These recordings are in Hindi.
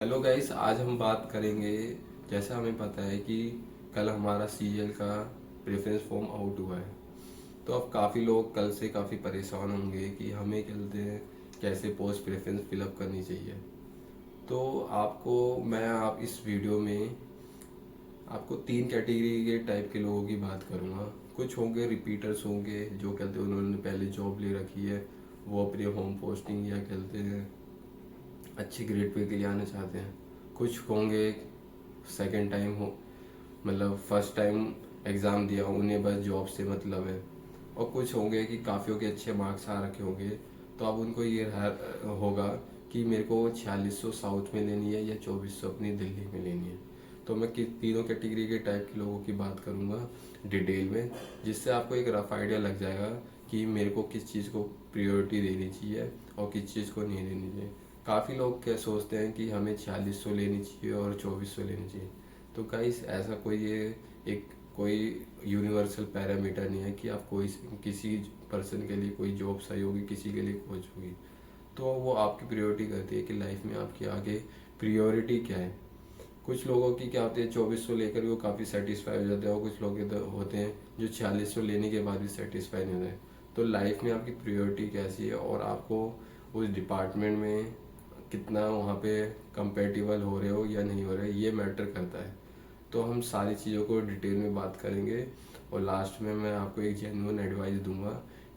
हेलो गाइस, आज हम बात करेंगे। जैसा हमें पता है कि कल हमारा सीजीएल का प्रेफरेंस फॉर्म आउट हुआ है। तो अब काफ़ी लोग कल से काफ़ी परेशान होंगे कि हमें कहते हैं कैसे पोस्ट प्रेफरेंस फिलअप करनी चाहिए। तो आप इस वीडियो में आपको तीन कैटेगरी के टाइप के लोगों की बात करूँगा। कुछ होंगे रिपीटर्स होंगे जो कहते हैं उन्होंने पहले जॉब ले रखी है, वो अपनी होम पोस्टिंग या कहते हैं अच्छी ग्रेड पे के लिए आना चाहते हैं। कुछ होंगे सेकंड टाइम हो, मतलब फर्स्ट टाइम एग्ज़ाम दिया उन्हें बस जॉब से मतलब है। और कुछ होंगे कि काफ़ियों के अच्छे मार्क्स आ रखे होंगे, तो अब उनको होगा कि मेरे को 4600 साउथ में लेनी है या 2400 अपनी दिल्ली में लेनी है। तो मैं तीनों कैटेगरी के टाइप के लोगों की बात करूँगा डिटेल में, जिससे आपको एक रफ आइडिया लग जाएगा कि मेरे को किस चीज़ को प्रायोरिटी देनी चाहिए और किस चीज़ को नहीं देनी चाहिए। काफ़ी लोग क्या सोचते हैं कि हमें 4600 लेनी चाहिए और 2400 लेनी चाहिए। तो गाइस, ऐसा कोई यूनिवर्सल पैरामीटर नहीं है कि आप किसी पर्सन के लिए कोई जॉब सही होगी, किसी के लिए कोच होगी। तो वो आपकी प्रायोरिटी करती है कि लाइफ में आपकी आगे प्रायोरिटी क्या है। कुछ लोगों की क्या होती है, 2400 लेकर वो काफ़ी सेटिस्फाई हो जाते हैं, और कुछ लोग होते हैं जो 4600 लेने के बाद भी सेटिस्फाई नहीं होते। तो लाइफ में आपकी प्रायोरिटी कैसी है और आपको उस डिपार्टमेंट में कितना वहाँ पे कंपेटिबल हो रहे हो या नहीं हो रहे, ये मैटर करता है। तो हम सारी चीज़ों को डिटेल में बात करेंगे, और लास्ट में मैं आपको एक जेन्युइन एडवाइस दूंगा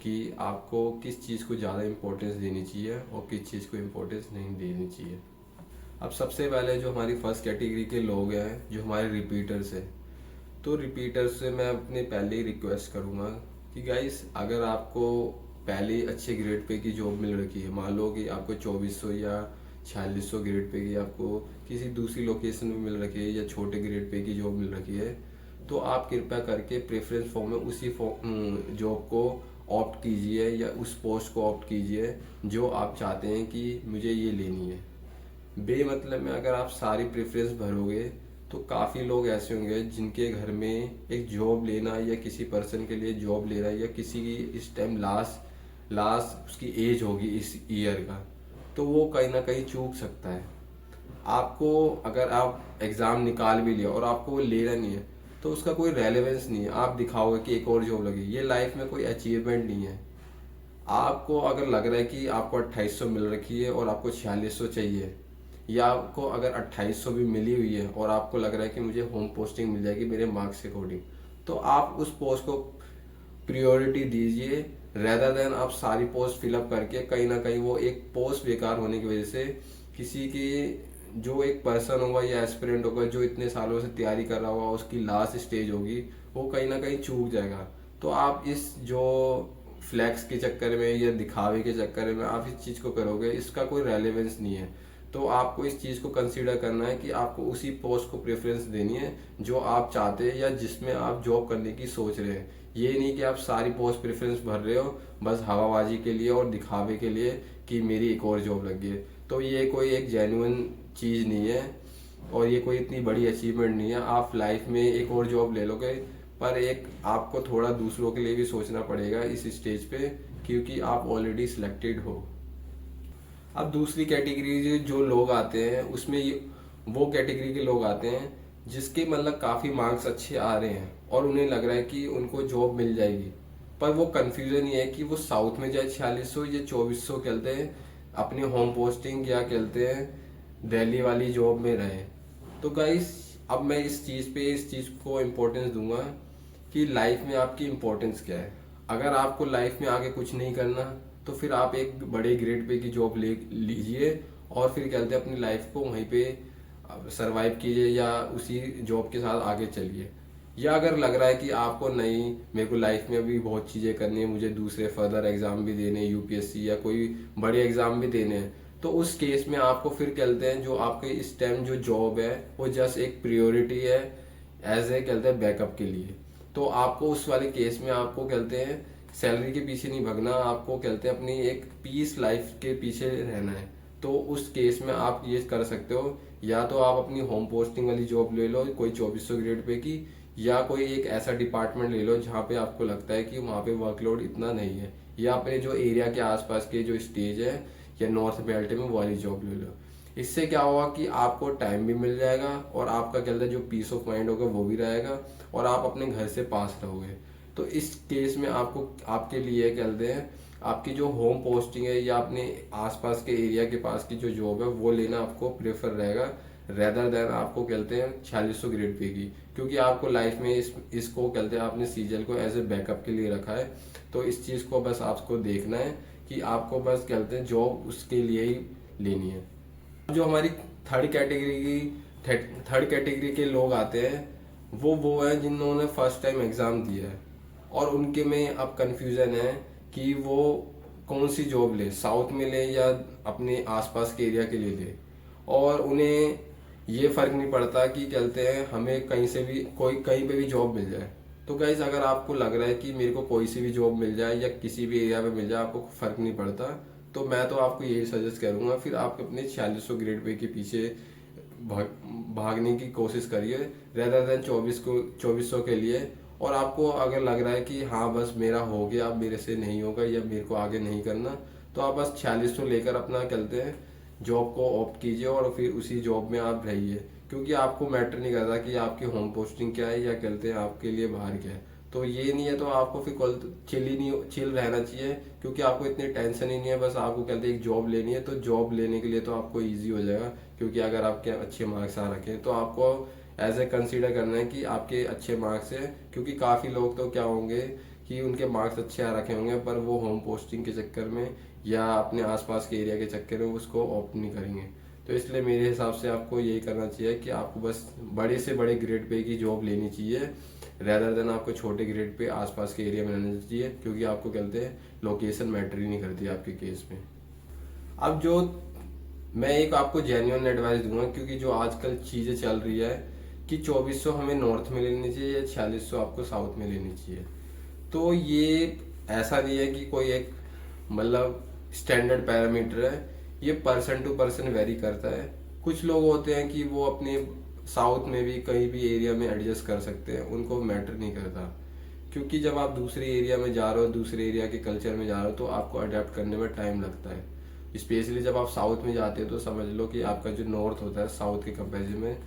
कि आपको किस चीज़ को ज़्यादा इम्पोर्टेंस देनी चाहिए और किस चीज़ को इम्पोर्टेंस नहीं देनी चाहिए। अब सबसे पहले जो हमारी फर्स्ट कैटेगरी के लोग हैं, जो हमारे रिपीटर्स हैं, तो रिपीटर्स से मैं अपने पहले ही रिक्वेस्ट करूँगा कि गाइस, अगर आपको पहले ही अच्छे ग्रेड पे की जॉब मिल रखी है, मान लो कि आपको 2400 या 4600 ग्रेड पे की आपको किसी दूसरी लोकेशन में मिल रखी है या छोटे ग्रेड पे की जॉब मिल रखी है, तो आप कृपया करके प्रेफरेंस फॉर्म में उसी जॉब को ऑप्ट कीजिए या उस पोस्ट को ऑप्ट कीजिए जो आप चाहते हैं कि मुझे ये लेनी है। बेमतलब में अगर आप सारी प्रेफरेंस भरोगे तो काफ़ी लोग ऐसे होंगे जिनके घर में एक जॉब लेना या किसी पर्सन के लिए जॉब लेना या किसी की इस टाइम लास्ट लास्ट उसकी एज होगी इस ईयर का, तो वो कहीं ना कहीं चूक सकता है। आपको अगर आप एग्ज़ाम निकाल भी लिया और आपको वो लेना नहीं है, तो उसका कोई रेलेवेंस नहीं है। आप दिखाओगे कि एक और जॉब लगी, ये लाइफ में कोई अचीवमेंट नहीं है। आपको अगर लग रहा है कि आपको 2800 मिल रखी है और आपको 4600 चाहिए, या आपको अगर 2800 भी मिली हुई है और आपको लग रहा है कि मुझे होम पोस्टिंग मिल जाएगी मेरे मार्क्स के अकॉर्डिंग, तो आप उस पोस्ट को प्रायोरिटी दीजिए, रेदर देन आप सारी पोस्ट फिलअप करके कहीं ना कहीं वो एक पोस्ट बेकार होने की वजह से किसी की जो एक पर्सन होगा या एस्पिरेंट होगा जो इतने सालों से तैयारी कर रहा होगा, उसकी लास्ट स्टेज होगी, वो कहीं ना कहीं चूक जाएगा। तो आप इस जो फ्लैक्स के चक्कर में या दिखावे के चक्कर में आप इस चीज़ को करोगे, इसका कोई रेलेवेंस नहीं है। तो आपको इस चीज़ को कंसीडर करना है कि आपको उसी पोस्ट को प्रेफरेंस देनी है जो आप चाहते हैं या जिसमें आप जॉब करने की सोच रहे हैं। ये नहीं कि आप सारी पोस्ट प्रेफरेंस भर रहे हो बस हवाबाजी के लिए और दिखावे के लिए कि मेरी एक और जॉब लग गई है। तो ये कोई एक जेन्युइन चीज़ नहीं है और ये कोई इतनी बड़ी अचीवमेंट नहीं है। आप लाइफ में एक और जॉब ले लोगे, पर एक आपको थोड़ा दूसरों के लिए भी सोचना पड़ेगा इस स्टेज पे, क्योंकि आप ऑलरेडी सिलेक्टेड हो। अब दूसरी कैटेगरी जो लोग आते हैं उसमें वो कैटेगरी के लोग आते हैं जिसके मतलब काफ़ी मार्क्स अच्छे आ रहे हैं और उन्हें लग रहा है कि उनको जॉब मिल जाएगी, पर वो कन्फ्यूज़न ये है कि वो साउथ में जाए 4600 या 2400 कहते हैं अपनी होम पोस्टिंग या कहते हैं दिल्ली वाली जॉब में रहे। तो गाइस, अब मैं इस चीज़ को इम्पोर्टेंस दूंगा कि लाइफ में आपकी इम्पोर्टेंस क्या है। अगर आपको लाइफ में आगे कुछ नहीं करना, तो फिर आप एक बड़े ग्रेड पे की जॉब ले लीजिए और फिर कहते हैं अपनी लाइफ को वहीं पे सरवाइव कीजिए या उसी जॉब के साथ आगे चलिए। या अगर लग रहा है कि आपको नहीं, मेरे को लाइफ में अभी बहुत चीज़ें करनी है, मुझे दूसरे फर्दर एग्जाम भी देने, यूपीएससी या कोई बड़े एग्जाम भी देने हैं, तो उस केस में आपको फिर कहते हैं जो आपके इस टाइम जो जॉब है वो जस्ट एक प्रियोरिटी है, एज ए कहते हैं बैकअप के लिए। तो आपको उस वाले केस में आपको कहते हैं सैलरी के पीछे नहीं भगना, आपको कहते हैं अपनी एक पीस लाइफ के पीछे रहना है। तो उस केस में आप ये कर सकते हो, या तो आप अपनी होम पोस्टिंग वाली जॉब ले लो कोई 2400 ग्रेड पे की, या कोई एक ऐसा डिपार्टमेंट ले लो जहाँ पे आपको लगता है कि वहाँ पे वर्कलोड इतना नहीं है, या अपने जो एरिया के आसपास के जो स्टेज है या नॉर्थ बेल्ट में वाली जॉब ले लो। इससे क्या होगा कि आपको टाइम भी मिल जाएगा और आपका क्या कहते हैं जो पीस ऑफ माइंड होगा वो भी रहेगा और आप अपने घर से पास रहोगे। तो इस केस में आपको आपके लिए क्या कहते हैं आपकी जो होम पोस्टिंग है या अपने आसपास के एरिया के पास की जो जॉब है वो लेना आपको प्रेफर रहेगा, रेदर देन आपको कहते हैं 4600 ग्रेड पे की। क्योंकि आपको लाइफ में इसको कहते हैं आपने सीजल को एज ए बैकअप के लिए रखा है। तो इस चीज़ को बस आपको देखना है कि आपको बस कहते हैं जॉब उसके लिए ही लेनी है। जो हमारी थर्ड कैटेगरी के लोग आते हैं वो हैं जिन्होंने फर्स्ट टाइम एग्ज़ाम दिया है और उनके में अब कंफ्यूजन है कि वो कौन सी जॉब ले, साउथ में ले या अपने आसपास के एरिया के लिए ले। और उन्हें ये फर्क नहीं पड़ता कि कहते हैं हमें कहीं से भी कोई कहीं पे भी जॉब मिल जाए। तो गाइज अगर आपको लग रहा है कि मेरे को कोई सी भी जॉब मिल जाए या किसी भी एरिया में मिल जाए, आपको फर्क नहीं पड़ता, तो मैं तो आपको यही सजेस्ट करूंगा फिर आप अपने 4600 ग्रेड पे के पीछे भागने की कोशिश करिए रेदर देन 2400 के लिए। और आपको अगर लग रहा है कि हाँ बस मेरा हो गया, अब मेरे से नहीं होगा या मेरे को आगे नहीं करना, तो आप बस 4600 लेकर अपना चलते हैं जॉब को ऑप्ट कीजिए और फिर उसी जॉब में आप रहिए। क्योंकि आपको मैटर नहीं करता कि आपकी होम पोस्टिंग क्या है या कहते हैं आपके लिए बाहर क्या है। तो ये नहीं है तो आपको फिर कल चिल रहना चाहिए क्योंकि आपको इतनी टेंशन ही नहीं है। बस आपको कहते हैं एक जॉब लेनी है तो जॉब लेने के लिए तो आपको ईजी हो जाएगा। क्योंकि अगर आपके अच्छे मार्क्स आ रखे हैं तो आपको एज ए कंसीडर करना है कि आपके अच्छे मार्क्स है। क्योंकि काफ़ी लोग तो क्या होंगे कि उनके मार्क्स अच्छे आ रखे होंगे पर वो होम पोस्टिंग के चक्कर में या अपने आसपास के एरिया के चक्कर में उसको ऑप्ट नहीं करेंगे। तो इसलिए मेरे हिसाब से आपको यही करना चाहिए कि आपको बस बड़े से बड़े ग्रेड पे की जॉब लेनी चाहिए रेदर देन आपको छोटे ग्रेड पे आसपास के एरिया में रहना चाहिए। क्योंकि आपको कहते हैं लोकेशन मैटर ही नहीं करती आपके केस में। अब जो मैं एक आपको जेन्युइन एडवाइस दूंगा क्योंकि जो आजकल चीज़ें चल रही है कि 2400 हमें नॉर्थ में लेनी चाहिए या 4600 आपको साउथ में लेनी चाहिए। तो ये ऐसा नहीं है कि कोई एक मतलब स्टैंडर्ड पैरामीटर है, ये पर्सन टू पर्सन वेरी करता है। कुछ लोग होते हैं कि वो अपने साउथ में भी कहीं भी एरिया में एडजस्ट कर सकते हैं, उनको मैटर नहीं करता। क्योंकि जब आप दूसरे एरिया में जा रहे हो, दूसरे एरिया के कल्चर में जा रहे हो तो आपको अडेप्ट करने में टाइम लगता है। स्पेशली जब आप साउथ में जाते हो तो समझ लो कि आपका जो नॉर्थ होता है साउथ के कंपेरिजन में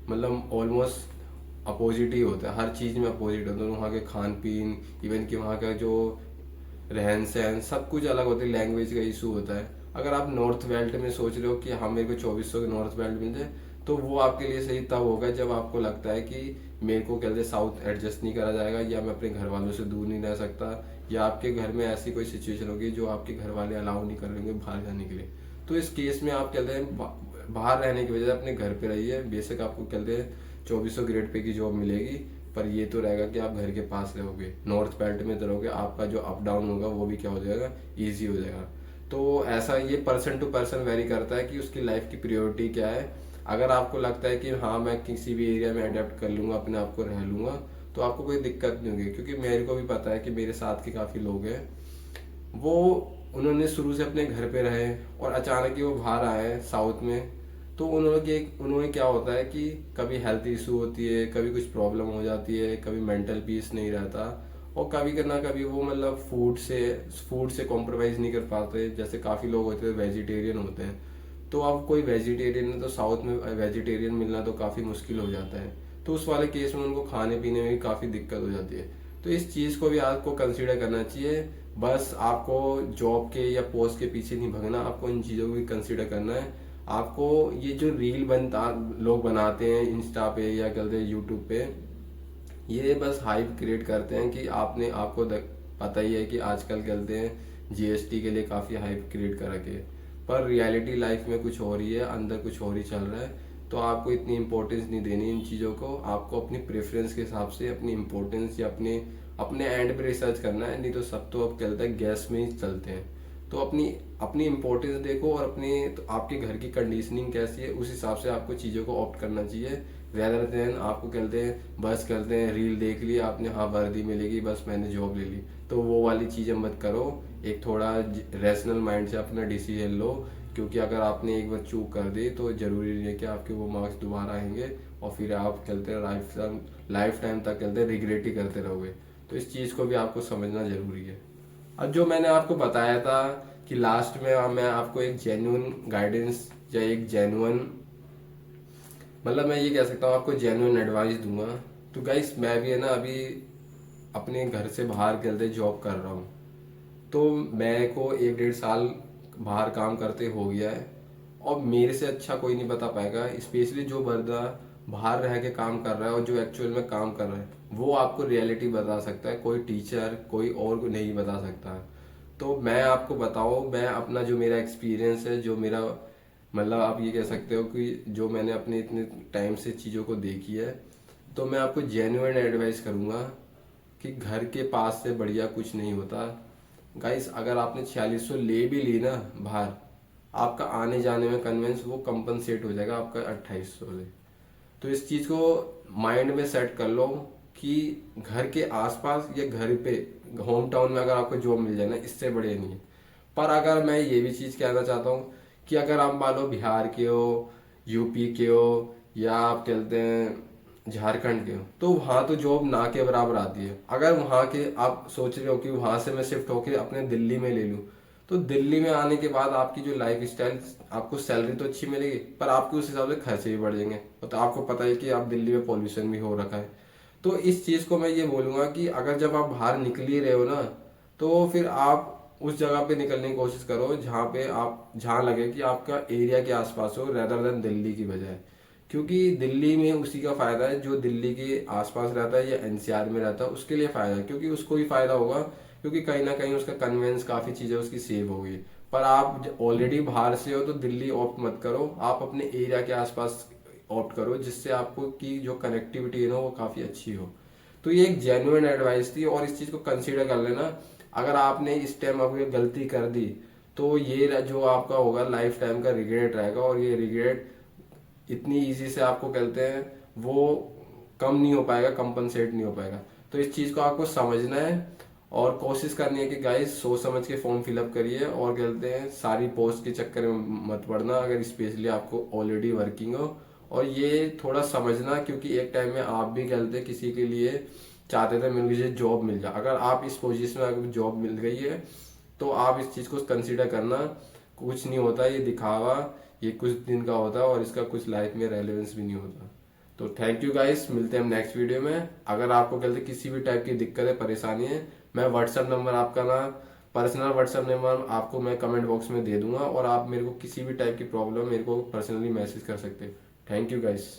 मतलब ऑलमोस्ट अपोजिट ही होता है, हर चीज़ में अपोजिट होता है। वहाँ के खान पीन, इवन कि वहाँ का जो रहन सहन सब कुछ अलग होता है, लैंग्वेज का इशू होता है। अगर आप नॉर्थ बेल्ट में सोच रहे हो कि हाँ मेरे को 2400 के नॉर्थ बेल्ट मिल जाए तो वो आपके लिए सही तब होगा जब आपको लगता है कि मेरे को कहते साउथ एडजस्ट नहीं करा जाएगा या मैं अपने घर वालों से दूर नहीं रह सकता या आपके घर में ऐसी कोई सिचुएशन होगी जो आपके घर वाले अलाउ नहीं करेंगे बाहर जाने के लिए। तो इस केस में आप कहते हैं बाहर रहने की वजह से अपने घर पे रहिए। बेशक आपको कहते हैं 2400 ग्रेड पे की जॉब मिलेगी पर ये तो रहेगा कि आप घर के पास रहोगे, नॉर्थ बेल्ट में तो रहोगे, आपका जो अप डाउन होगा वो भी क्या हो जाएगा, ईजी हो जाएगा। तो ऐसा ये पर्सन टू पर्सन वेरी करता है कि उसकी लाइफ की प्रायोरिटी क्या है। अगर आपको लगता है कि हाँ मैं किसी भी एरिया में अडेप्ट कर लूंगा, अपने आप को रह लूंगा, तो आपको कोई दिक्कत नहीं होगी। क्योंकि मेरे को भी पता है कि मेरे साथ के काफ़ी लोग हैं वो उन्होंने शुरू से अपने घर पे रहे और अचानक ही वो बाहर आए साउथ में। तो उन्होंने क्या होता है कि कभी हेल्थ इशू होती है, कभी कुछ प्रॉब्लम हो जाती है, कभी मेंटल पीस नहीं रहता और कभी ना कभी वो मतलब फूड से कॉम्प्रोमाइज़ नहीं कर पाते। जैसे काफ़ी लोग होते हैं वेजिटेरियन होते हैं, तो अब कोई वेजिटेरियन है तो साउथ में वेजिटेरियन मिलना तो काफ़ी मुश्किल हो जाता है। तो उस वाले केस में उनको खाने पीने में भी काफ़ी दिक्कत हो जाती है। तो इस चीज़ को भी आपको कंसीडर करना चाहिए। बस आपको जॉब के या पोस्ट के पीछे नहीं भागना, आपको इन चीज़ों को भी कंसीडर करना है। आपको ये जो रील बनता लोग बनाते हैं इंस्टा पे या कहते हैं यूट्यूब पे, ये बस हाइप क्रिएट करते हैं कि आपको पता ही है कि आजकल कहते हैं जीएसटी के लिए काफ़ी हाइप क्रिएट कर रखे, पर रियलिटी लाइफ में कुछ हो रही है, अंदर कुछ और ही चल रहा है। तो आपको इतनी इंपॉर्टेंस नहीं देनी इन चीज़ों को, आपको अपनी प्रेफरेंस के हिसाब से अपनी इंपॉर्टेंस या अपने एंड पे रिसर्च करना है। नहीं तो सब तो अब चलता है गैस में ही चलते हैं। तो अपनी अपनी इंपॉर्टेंस देखो और तो आपके घर की कंडीशनिंग कैसी है उस हिसाब से आपको चीज़ों को ऑप्ट करना चाहिए। रेदर देन आपको कहते हैं बस करते हैं रील देख ली आपने, हाँ वर्दी मिलेगी बस मैंने जॉब ले ली, तो वो वाली चीज़ें मत करो। एक थोड़ा रैशनल माइंड से अपना डिसीजन लो। क्योंकि अगर आपने एक बार चूक कर दी तो जरूरी नहीं है कि आपके वो मार्क्स दोबारा आएंगे और फिर आप कहते हैं लाइफ टाइम तक कहते हैं रिग्रेट ही करते रहोगे। तो इस चीज़ को भी आपको समझना जरूरी है। अब जो मैंने आपको बताया था कि लास्ट में मैं आपको एक जेन्युइन गाइडेंस या एक जेन्युइन, मतलब मैं ये कह सकता हूँ आपको जेन्युइन एडवाइस दूंगा। तो गाइस मैं भी है ना अभी अपने घर से बाहर गलते जॉब कर रहा हूँ। तो मैं को 1 डेढ़ साल बाहर काम करते हो गया है, और मेरे से अच्छा कोई नहीं बता पाएगा, स्पेशली जो बंदा बाहर रह के काम कर रहा है और जो एक्चुअल में काम कर रहा है वो आपको रियलिटी बता सकता है, कोई टीचर कोई और को नहीं बता सकता। तो मैं आपको बताऊं, मैं अपना जो मेरा एक्सपीरियंस है, जो मेरा मतलब आप ये कह सकते हो कि जो मैंने अपने इतने टाइम से चीज़ों को देखी है, तो मैं आपको जेन्युइन एडवाइस करूंगा कि घर के पास से बढ़िया कुछ नहीं होता। गाइस अगर आपने 4600 ले भी ली ना बाहर, आपका आने जाने में कन्वेंस वो कंपनसेट हो जाएगा आपका 2800 से। तो इस चीज को माइंड में सेट कर लो कि घर के आसपास या घर पे होम टाउन में अगर आपको जॉब मिल जाए ना, इससे बढ़िया नहीं है। पर अगर मैं ये भी चीज कहना चाहता हूँ कि अगर आप मान लो बिहार के हो, यूपी के हो, या आप कहते हैं झारखंड के हो, तो वहां तो जॉब ना के बराबर आती है। अगर वहां के आप सोच रहे हो कि वहां से मैं शिफ्ट होके अपने दिल्ली में ले लूं, तो दिल्ली में आने के बाद आपकी जो लाइफ स्टाइल, आपको सैलरी तो अच्छी मिलेगी पर आपके उस हिसाब से खर्चे भी बढ़ जाएंगे। तो आपको पता है कि आप दिल्ली में पॉल्यूशन भी हो रखा है। तो इस चीज को मैं ये बोलूंगा कि अगर जब आप बाहर निकल ही रहे हो ना, तो फिर आप उस जगह पे निकलने की कोशिश करो जहाँ पे आप, जहाँ लगे कि आपका एरिया के आसपास हो, रेदर देन दिल्ली की बजाय। क्योंकि दिल्ली में उसी का फायदा है जो दिल्ली के आसपास रहता है या एनसीआर में रहता है, उसके लिए फायदा है, क्योंकि उसको भी फायदा होगा, क्योंकि कहीं ना कहीं उसका कन्वेंस काफी चीजें उसकी सेव होगी। पर आप ऑलरेडी बाहर से हो तो दिल्ली ऑप्ट मत करो, आप अपने एरिया के आसपास ऑप्ट करो, जिससे आपको की जो कनेक्टिविटी है ना वो काफी अच्छी हो। तो ये एक जेन्युइन एडवाइस थी, और इस चीज को कंसीडर कर लेना। अगर आपने इस टाइम अगर गलती कर दी, तो ये जो आपका होगा लाइफ टाइम का रिग्रेट रहेगा, और ये रिग्रेट इतनी इजी से आपको कहते हैं वो कम नहीं हो पाएगा, कंपनसेट नहीं हो पाएगा। तो इस चीज को आपको समझना है और कोशिश करनी है कि गाइस सोच समझ के फॉर्म फिलअप करिए, और कहते हैं सारी पोस्ट के चक्कर में मत पड़ना अगर स्पेशली आपको ऑलरेडी वर्किंग हो। और ये थोड़ा समझना, क्योंकि एक टाइम में आप भी कहते हैं किसी के लिए चाहते थे मुझे जॉब मिल जाए, अगर आप इस पोजीशन में अगर जॉब मिल गई है तो आप इस चीज को कंसीडर करना। कुछ नहीं होता ये दिखावा, ये कुछ दिन का होता है और इसका कुछ लाइफ में रेलेवेंस भी नहीं होता। तो थैंक यू गाइस, मिलते हैं हम नेक्स्ट वीडियो में। अगर आपको कहते किसी भी टाइप की दिक्कत है, परेशानी है, मैं व्हाट्सएप नंबर आपका ना, पर्सनल व्हाट्सएप नंबर आपको मैं कमेंट बॉक्स में दे दूंगा, और आप मेरे को किसी भी टाइप की प्रॉब्लम मेरे को पर्सनली मैसेज कर सकते हैं। Thank you guys.